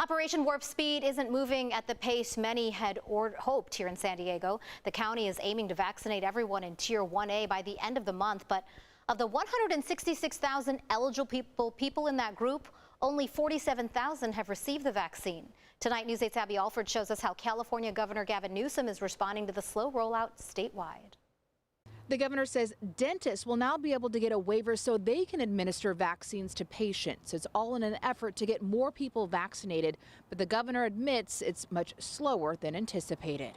Operation Warp Speed isn't moving at the pace many had hoped here in San Diego. The county is aiming to vaccinate everyone in Tier 1A by the end of the month, but of the 166,000 eligible people in that group, only 47,000 have received the vaccine. Tonight, News 8's Abby Alford shows us how California Governor Gavin Newsom is responding to the slow rollout statewide. The governor says dentists will now be able to get a waiver so they can administer vaccines to patients. It's all in an effort to get more people vaccinated, but the governor admits it's much slower than anticipated.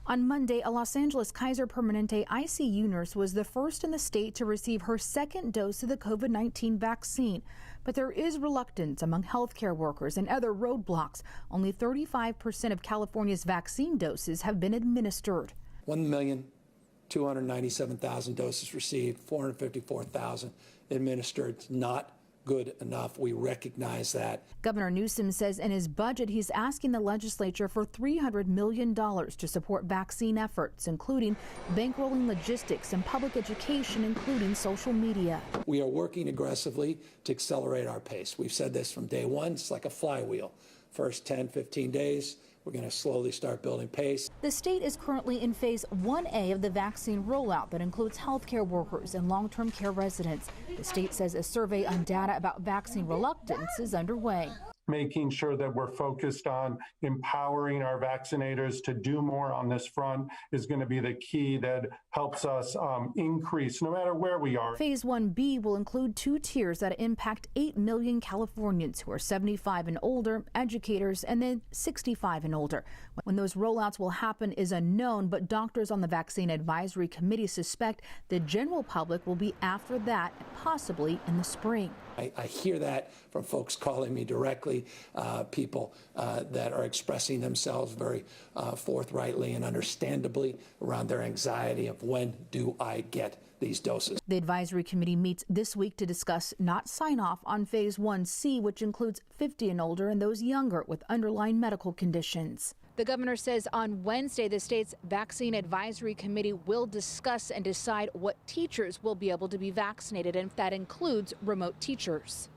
On Monday, a Los Angeles Kaiser Permanente ICU nurse was the first in the state to receive her second dose of the COVID-19 vaccine. But there is reluctance among healthcare workers and other roadblocks. Only 35% of California's vaccine doses have been administered. 1,297,000 doses received, 454,000 administered. It's not good enough. We recognize that. Governor Newsom says in his budget he's asking the legislature for $300 million to support vaccine efforts, including bankrolling logistics and public education, including social media. We are working aggressively to accelerate our pace. We've said this from day one. It's like a flywheel. First 10, 15 days, we're going to slowly start building pace. The state is currently in phase 1A of the vaccine rollout that includes healthcare workers and long-term care residents. The state says a survey on data about vaccine reluctance is underway. Making sure that we're focused on empowering our vaccinators to do more on this front is going to be the key that helps us increase no matter where we are. Phase 1B will include 2 tiers that impact 8 million Californians who are 75 and older, educators, and then 65 and older. When those rollouts will happen is unknown, but doctors on the Vaccine Advisory Committee suspect the general public will be after that, possibly in the spring. I hear that from folks calling me directly, people that are expressing themselves very forthrightly and understandably around their anxiety of when do I get these doses. The advisory committee meets this week to discuss, not sign off on phase 1C, which includes 50 and older and those younger with underlying medical conditions. The governor says on Wednesday the state's Vaccine Advisory Committee will discuss and decide what teachers will be able to be vaccinated, and if that includes remote teachers.